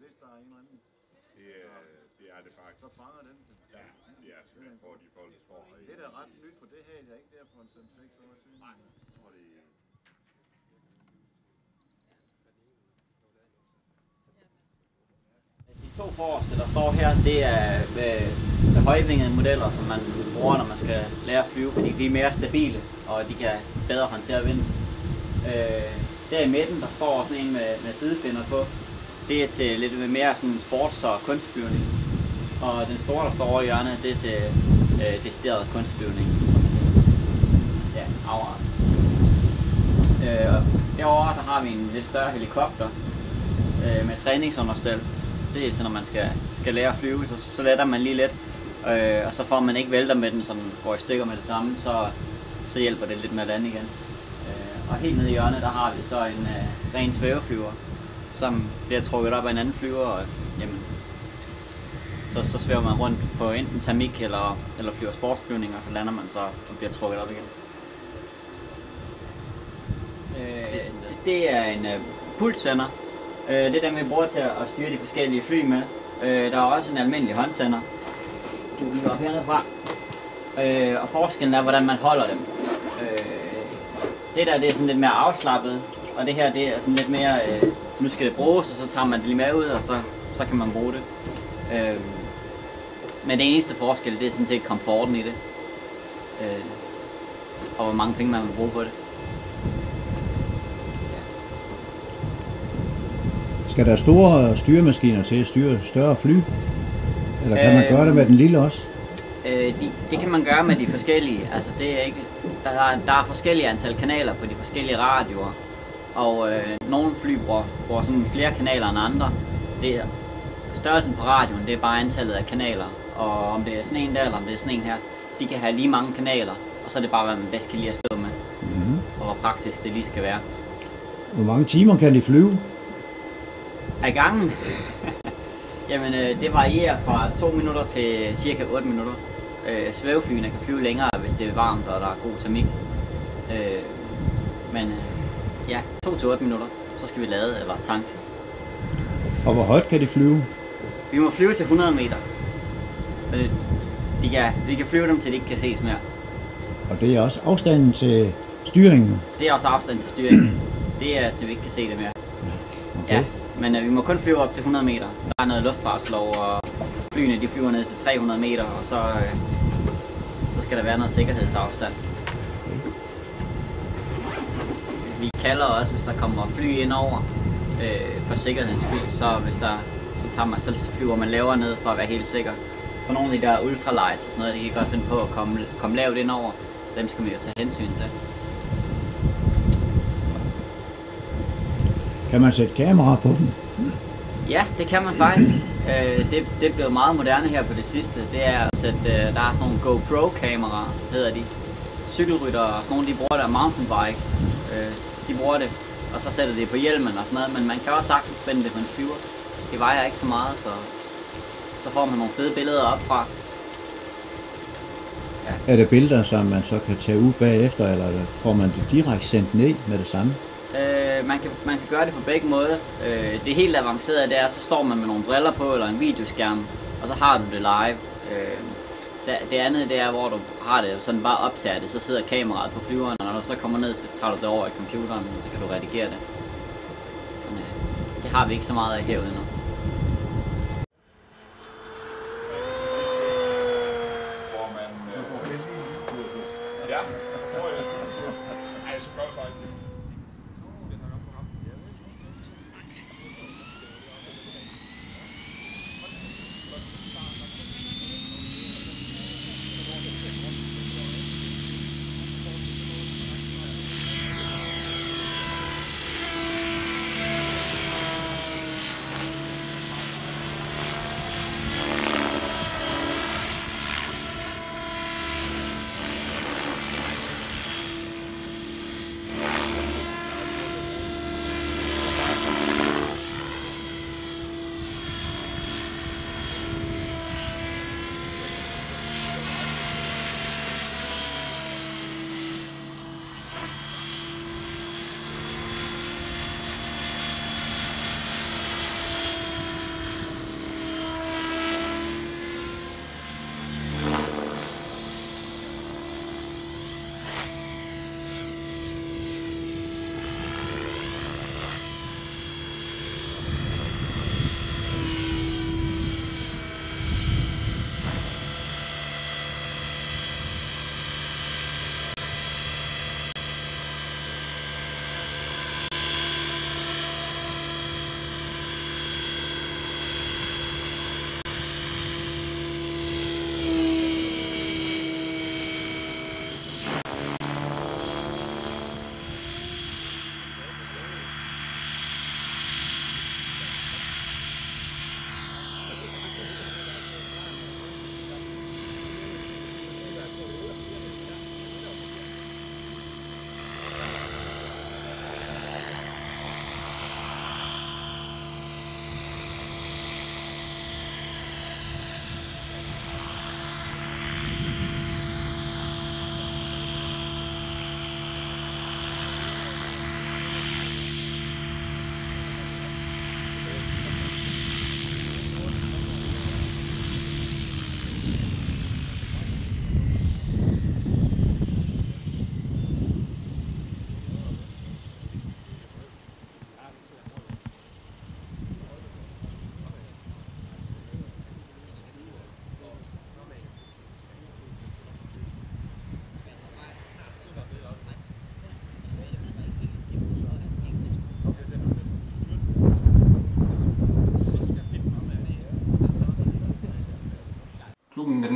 hvis der er en eller anden. Det er det faktisk. Så fanger den. Ja, det er svært for de folk, der står. Det er da ret nyt, for det havde jeg ikke der for en 5-6 år siden. Nej, tror det. De to forreste, der står her, det er med højvingede modeller, som man bruger, når man skal lære at flyve, fordi de er mere stabile, og de kan bedre håndtere vinden. Der i midten, der står sådan en med sidefinder på. Det er til lidt mere sådan sports- og kunstflyvning. Og den store, der står over i hjørnet, det er til decideret kunstflyvning, som ja, afart. Derovre der har vi en lidt større helikopter med træningsunderstel. Det er så, når man skal lære at flyve, så letter man lige lidt. Og så får man ikke vælter med den, som går i stykker med det samme, så hjælper det lidt med at lande igen. Og helt nede i hjørnet, der har vi så en ren svæveflyver, som bliver trukket op af en anden flyver, og jamen, så svæver man rundt på enten termik eller flyver sportsflyvning, og så lander man så og bliver trukket op igen. Det er en pulssender. Det er dem, vi bruger til at styre de forskellige fly med. Der er også en almindelig håndsender. Du kan gå op hernede fra. Og forskellen er, hvordan man holder dem. Det der, det er sådan lidt mere afslappet, og det her, det er sådan lidt mere, nu skal det bruges, og så tager man det lige med ud, og så kan man bruge det. Men det eneste forskel, det er sådan set komforten i det. Og hvor mange penge man vil bruge på det. Skal der store styremaskiner til at styre større fly? Eller kan man gøre det med den lille også? Det kan man gøre med de forskellige. Altså det er ikke, der er forskellige antal kanaler på de forskellige radioer. Og nogle fly bruger sådan flere kanaler end andre. Det er, størrelsen på radioen, det er bare antallet af kanaler. Og om det er sådan en der, eller om det er sådan en her, de kan have lige mange kanaler. Og så er det bare, hvad man bedst kan lide at stå med. Og hvor praktisk det lige skal være. Hvor mange timer kan de flyve? Af gangen? Jamen, det varierer fra 2 minutter til cirka 8 minutter. Svæveflyene kan flyve længere, hvis det er varmt og der er god termik. Men ja, 2 til 8 minutter, så skal vi lade eller tanke. Og hvor højt kan de flyve? Vi må flyve til 100 meter. Vi kan flyve dem til de ikke kan ses mere. Og det er også afstanden til styringen? Det er også afstanden til styringen. Det er til vi ikke kan se det mere. Okay. Ja, men vi må kun flyve op til 100 meter. Der er noget luftfartslov, og flyene de flyver ned til 300 meter, og så skal der være noget sikkerhedsafstand. Vi kalder også, hvis der kommer fly ind over for sikkerhedens skyld, så flyver man lavere ned for at være helt sikker. For nogle af de der ultralights og sådan noget, de kan godt finde på at komme lavt ind over. Dem skal man jo tage hensyn til. Så. Kan man sætte kamera på dem? Ja, det kan man faktisk. Det er blevet meget moderne her på det sidste. Det er at sætte, der er sådan nogle GoPro-kameraer, hedder de. Cykelryttere og sådan nogle, de bruger der mountainbike. De bruger det, og så sætter det på hjelmen og sådan noget. Men man kan også sagtens spænde det på en flyver. Det vejer ikke så meget, så får man nogle fede billeder op fra. Ja. Er det billeder, som man så kan tage ud bagefter, eller får man det direkte sendt ned med det samme? Man kan gøre det på begge måder. Det helt avancerede, det er, så står man med nogle briller på, eller en videoskærm, og så har du det live. Det andet, det er, hvor du har det sådan bare optager det, så sidder kameraet på flyveren, og når du så kommer ned, så tager du det over i computeren, og så kan du redigere det. Men det har vi ikke så meget af herude nu.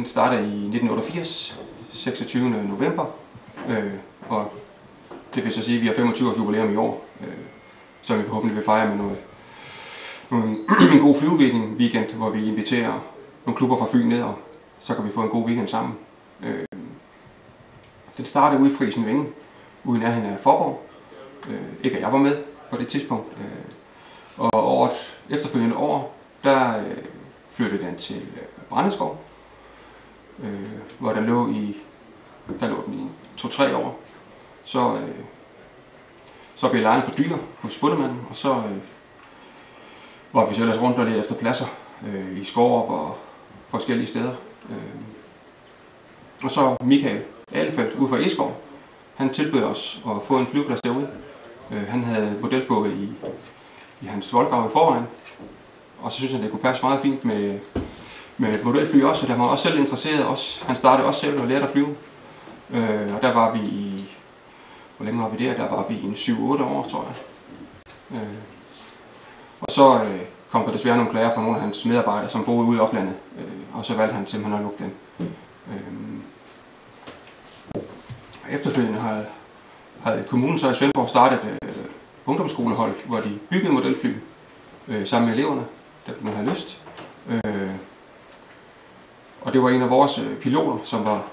den startede i 1988, 26. november, og det vil så sige, at vi har 25 års jubilæum i år, som vi forhåbentlig vil fejre med en god flyveweekend, hvor vi inviterer nogle klubber fra Fyn ned, og så kan vi få en god weekend sammen. Den startede ude i Friesenvænge, ude i nærheden af Fåborg. Ikke at jeg var med på det tidspunkt. Og efterfølgende år, der flyttede den til Brandeskov, hvor der lå den i 2-3 år. Så blev lejen for dyr hos bondemanden, og så var vi så ellers rundt og lede efter pladser i Skorup og forskellige steder. Og så Michael Ahlefeldt ude fra Eskov, han tilbød os at få en flyveplads derude. Han havde modelbåd i hans voldgrav i forvejen, og så synes han, det kunne passe meget fint med et modelfly også, og der var også selv interesseret. Han startede også selv og lærte at flyve. Og der var vi hvor længe var vi der? Der var vi i 7-8 år, tror jeg. Og så kom der desværre nogle klager fra nogle af hans medarbejdere, som boede ude i oplandet, og så valgte han simpelthen at lukke den. Efterfølgende havde kommunen så i Svendborg startet ungdomsskolehold, hvor de byggede modelfly sammen med eleverne, der kunne have lyst. Og det var en af vores piloter, som var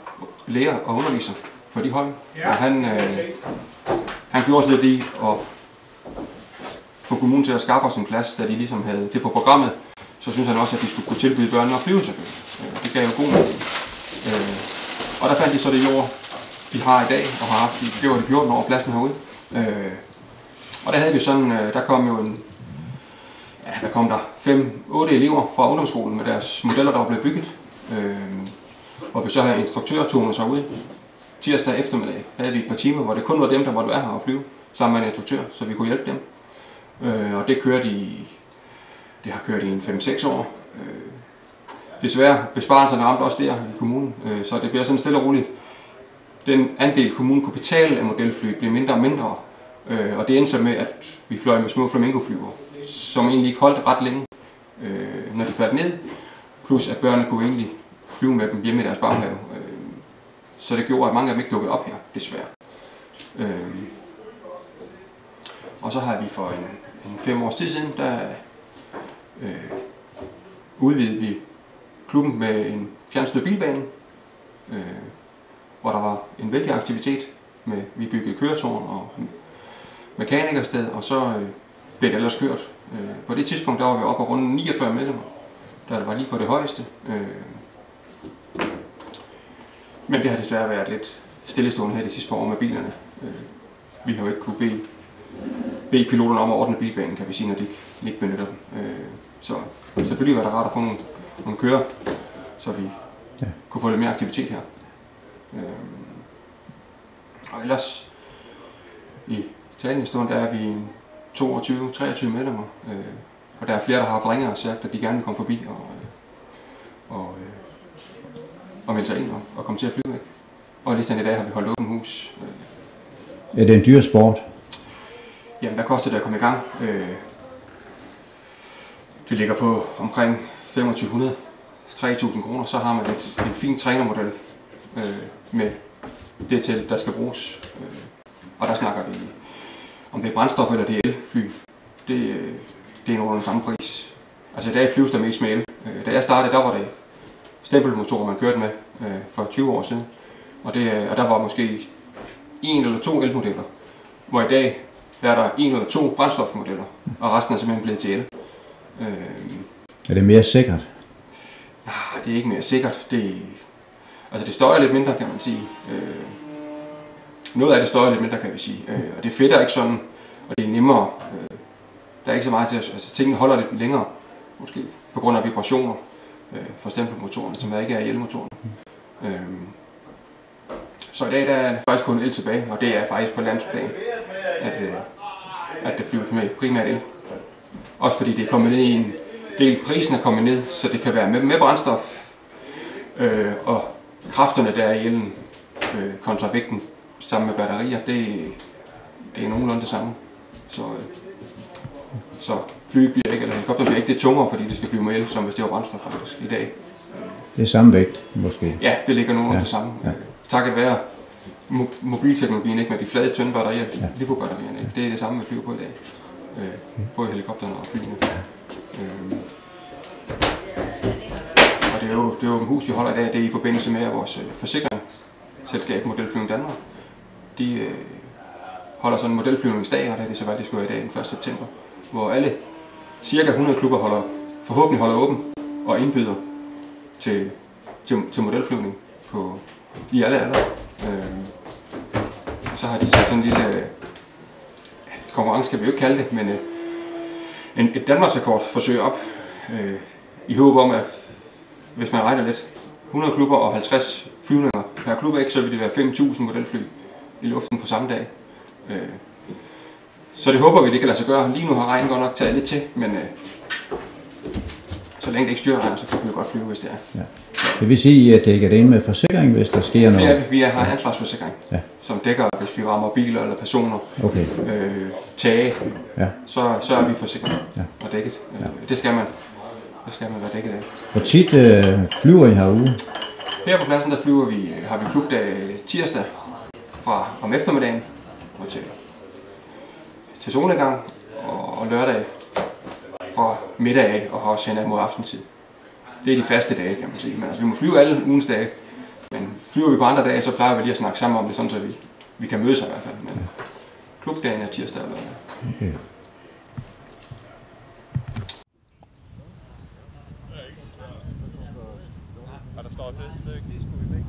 lærer og underviser for de hold. Og han gjorde lidt i at få kommunen til at skaffe os en plads, da de ligesom havde det på programmet. Så synes han også, at de skulle kunne tilbyde børnene at flyve selvfølgelig. Det gav jo god mening. Og der fandt de så det jord, vi har i dag, og har haft det var de 14 år pladsen herude. Og der havde vi sådan, der kom jo der kom der 5-8 elever fra ungdomsskolen med deres modeller, der var blevet bygget. Og vi så havde instruktørtoner så ude. Tirsdag eftermiddag havde vi et par timer, hvor det kun var dem, der måtte være her og flyve, sammen med en instruktør, så vi kunne hjælpe dem. Og det har kørt i en 5-6 år. Desværre, besparelserne ramte også der i kommunen, så det bliver sådan stille og roligt. Den andel kommunen kunne betale af modelfly blev mindre og mindre, og det endte så med, at vi fløj med små flamingoflyver, som egentlig ikke holdt ret længe, når de faldt ned, plus at børnene kunne egentlig flyve med dem hjemme i deres baghave. Så det gjorde, at mange af dem ikke dukkede op her, desværre. Og så har vi for en 5 års tid siden, der udvidede vi klubben med en fjernstyret bilbane, hvor der var en vældig aktivitet. Vi byggede køretårn og mekanikersted, og så blev det ellers kørt. På det tidspunkt der var vi oppe og runde 49 medlemmer, da det var lige på det højeste. Men det har desværre været lidt stillestående her de sidste par år med bilerne. Vi har jo ikke kunne bede piloterne om at ordne bilbanen, kan vi sige, når de ikke benytter dem. Så selvfølgelig var det rart at få nogle kører, så vi kunne få lidt mere aktivitet her. Og ellers i talende der er vi 22-23 medlemmer, og der er flere, der har haft ringet og sagt, at de gerne vil komme forbi og melde sig ind og komme til at flyve væk. Og lige i dag har vi holdt åben hus. Er det en dyr sport? Jamen, hvad koster det at komme i gang? Det ligger på omkring 2500-3000 kroner. Så har man en fin trænermodel med det til, der skal bruges. Og der snakker vi, om det er brændstof eller det er elfly. Det er nogenlunde den samme pris. Altså i dag flyves der mest med el. Da jeg startede, der var det stempelmotorer, man kørte med for 20 år siden. Og der var måske 1 eller 2 elmodeller. Hvor i dag der er der 1 eller 2 brændstofmodeller, og resten er simpelthen blevet til el. Er det mere sikkert? Det er ikke mere sikkert. Det støjer lidt mindre, kan man sige. Noget af det støjer lidt mindre, kan vi sige. Og det fedter ikke sådan, og det er nemmere. Der er ikke så meget til, tingene holder lidt længere, måske på grund af vibrationer for stempelmotorerne, som der ikke er i elmotorerne. Så i dag der er faktisk kun el tilbage, og det er faktisk på landsplan, at det flyver med primært el. Også fordi det er kommet ned i en del, prisen er kommet ned, så det kan være med brændstof, og kræfterne der er i elen kontra vægten sammen med batterier, det er nogenlunde det samme. Så flyet bliver ikke, eller helikopteren bliver ikke det tungere, fordi det skal flyve med el, som hvis det var brændstof faktisk i dag. Det er samme vægt, måske. Ja, det ligger nogenlunde Ja. det samme. Ja. Takket være mobilteknologien, ikke, med de flade tynde batterier, LiPo-batterierne, ikke? Det er det samme, vi flyver på i dag. Både helikopterne og flyene. Og det er jo en hus, vi holder i dag, det er i forbindelse med vores forsikringsselskab Modelflyvning Danmark. De holder sådan en modelflyvningsdag, og det er det så valgt, det skulle være i dag den 1. september, hvor alle cirka 100 klubber forhåbentlig holder åben og indbyder til modelflyvning i alle aldre. Og så har de sat sådan en lille konkurrence, kan vi jo ikke kalde det, men et Danmarksrekordforsøg op i håb om, at hvis man regner lidt, 100 klubber og 50 flyvninger per klub, ikke, så vil det være 5.000 modelfly i luften på samme dag. Så det håber vi, det kan lade sig gøre. Lige nu har regnen godt nok taget lidt til, men så længe det ikke styrregner, så kan vi godt flyve, hvis det er. Ja. Det vil sige, at det ikke er det inde med forsikring, hvis der sker noget? Det er, vi har en ansvarsforsikring, som dækker, hvis vi rammer biler eller personer, tage, så er vi forsikret og dækket. Det skal man være dækket af. Hvor tit flyver I herude? Her på pladsen, der har vi klubdag tirsdag fra om eftermiddagen og til solnedgang, og lørdag fra middag af og også hen mod aftentid. Det er de faste dage, kan man sige. Men altså, vi må flyve alle ugens dage, men flyver vi på andre dage, så plejer vi lige at snakke sammen om det, sådan så vi kan mødes i hvert fald. Men klubdagen er tirsdag og lørdag. Okay. Og der står det skulle vi væk.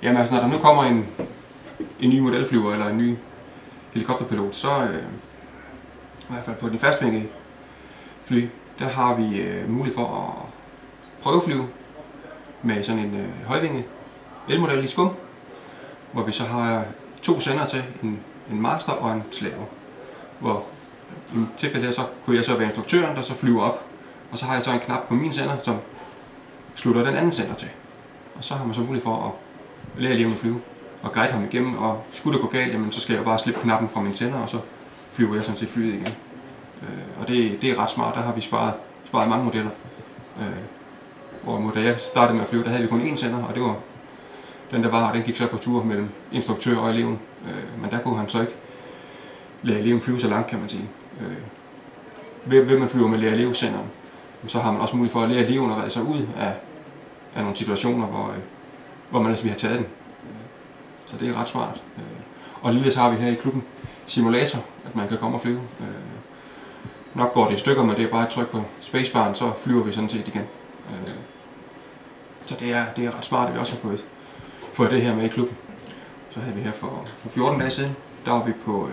Jamen altså, når der nu kommer en ny modelflyver eller en ny helikopterpilot, så i hvert fald på de fastvingede fly, der har vi mulighed for at prøveflyve med sådan en højvinge elmodel i skum, hvor vi så har 2 sender til, en master og en slave. Hvor i tilfælde her, så kunne jeg så være instruktøren, der så flyver op, og så har jeg så en knap på min sender, som slutter den anden sender til. Og så har man så mulighed for at lære eleven at flyve og guide ham igennem, og skulle det gå galt, jamen, så skal jeg bare slippe knappen fra min sender, og så flyver jeg sådan set flyet igen. Og det er ret smart, der har vi sparet mange modeller. Hvor da jeg startede med at flyve, der havde vi kun én sender, og det var den der var, og den gik så på tur mellem instruktør og eleven. Men der kunne han så ikke lære eleven flyve så langt, kan man sige. Ved man flyver med lære elevsenderen, så har man også mulighed for at lære eleven at redde sig ud af nogle situationer, hvor man altså vil have taget den. Så det er ret smart. Og ligeledes har vi her i klubben simulator, at man kan komme og flyve. Nok går det i stykker, men det er bare et tryk på spacebaren, så flyver vi sådan set igen. Så det er ret smart, at vi også har fået det her med i klubben. Så havde vi her for 14 dage siden, der var vi på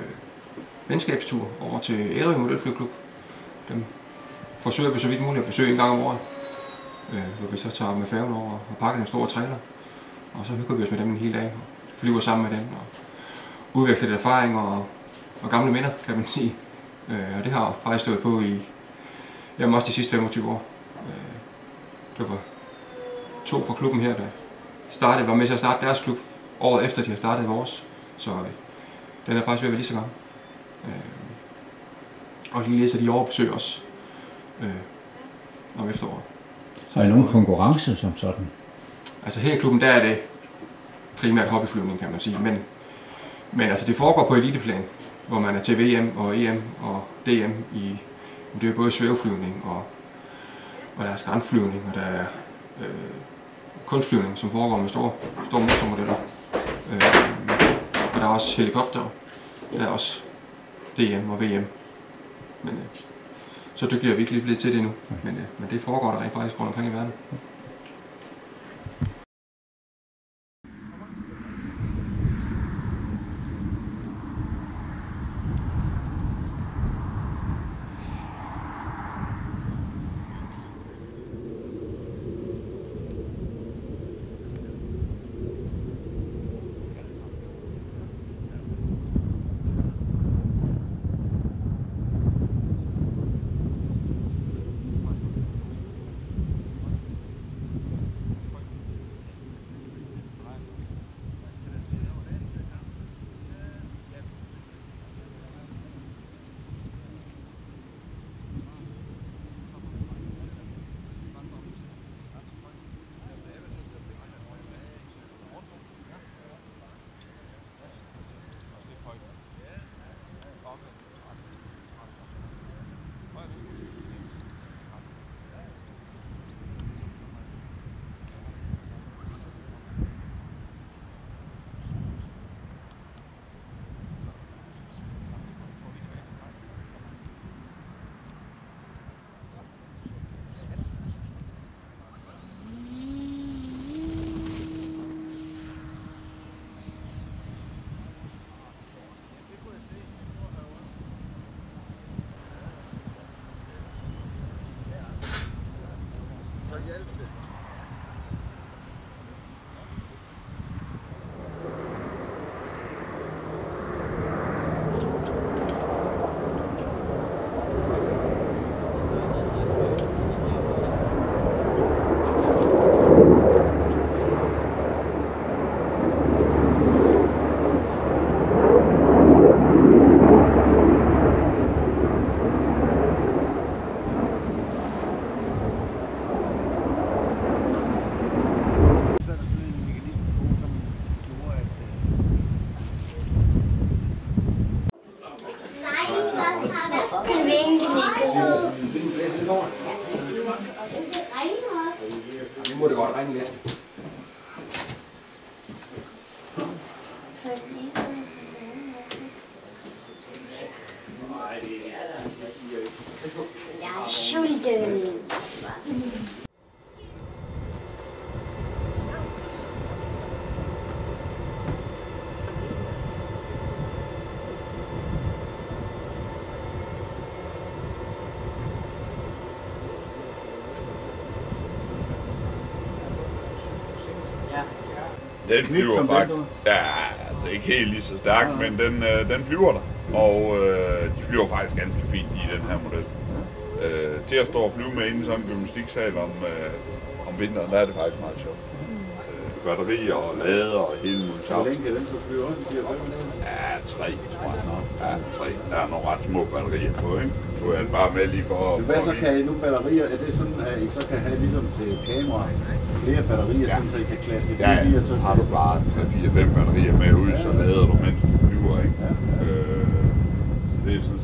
venskabstur over til Ærø Modelflyklub. Dem forsøger vi så vidt muligt at besøge en gang om året, hvor vi så tager med færgen over og pakker en stor trailer. Og så hygger vi os med dem en hel dag, og flyver sammen med dem og udveksler lidt erfaring og gamle minder, kan man sige. Og det har faktisk stået på i også de sidste 25 år. Det var 2 fra klubben her, der var med til at starte deres klub året efter, de har startet vores. Så den er faktisk ved at være lige så gammel. Og lige læser de overbesøg også om efteråret. Så er der nogen konkurrence som sådan? Altså her i klubben, der er det primært hobbyflyvning, kan man sige. Men altså det foregår på eliteplan, hvor man er til VM og EM og DM i, det er både svæveflyvning og der er skrantflyvning, og der er kunstflyvning, som foregår med store motormodeller. Og der er også helikopter, der er også DM og VM. Men så dygtig er vi ikke lige blevet til det nu, men det foregår der rent faktisk rundt omkring i verden. Nu må det godt regne lidt. Ja, Schulden. Den flyver faktisk, ja, altså ikke helt lige så stærkt, men den flyver der, og de flyver faktisk ganske fint i den her model. Til at stå og flyve med inde i sådan en gymnastiksal om vinteren, der er det faktisk meget sjovt. Batterier og lader og hele muligt. Hvor længe kan den så flyve også? Ja, 3, tror jeg nok. Ja, 3. Der er nogle ret små batterier på, ikke? Så er det bare med lige for at... Hvad så kan I nu batterier? Er det sådan, at I så kan have ligesom til kamera flere batterier, ja, sådan så I kan klaske det i? Ja, så har du bare 3-4-5 batterier med ud, så lader du, mens du flyver, ikke? Ja, ja. Det er sådan.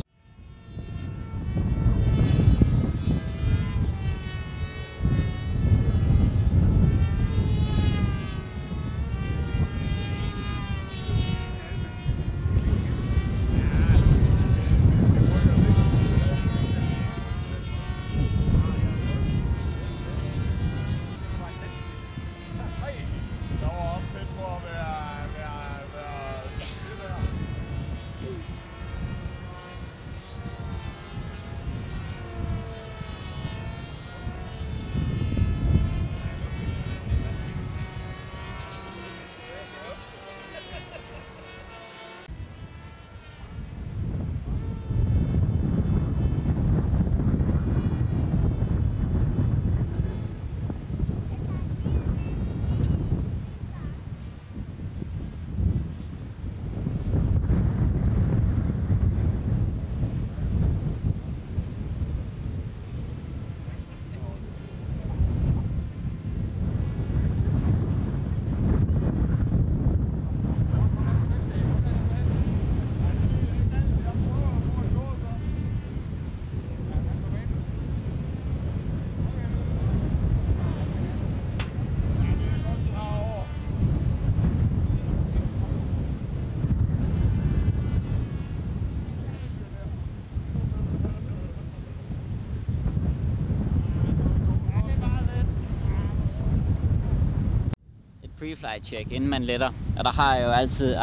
pre-flight check, inden man letter. Og der har jeg jo altid,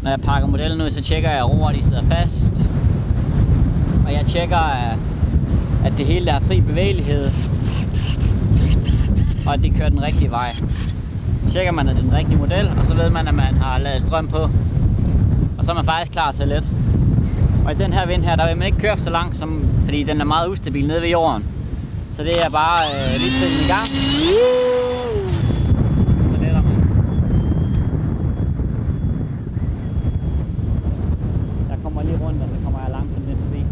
når jeg pakker modellen ud, så tjekker jeg, at roer de sidder fast. Og jeg tjekker, at det hele der har fri bevægelighed. Og at det kører den rigtige vej. Tjekker man, at det er den rigtige model, og så ved man, at man har lavet strøm på. Og så er man faktisk klar til let. Og i den her vind her, der vil man ikke køre så langt, fordi den er meget ustabil nede ved jorden. Så det er bare lige tiden i gang. Så letter man. Jeg kommer lige rundt, og så kommer jeg langsomt lidt forbi.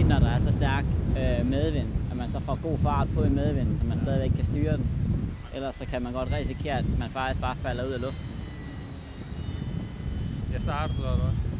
Når der er så stærk medvind, at man så får god fart på i medvinden, så man stadigvæk kan styre den. Ellers så kan man godt risikere, at man faktisk bare falder ud af luften. Jeg starter så, eller hvad?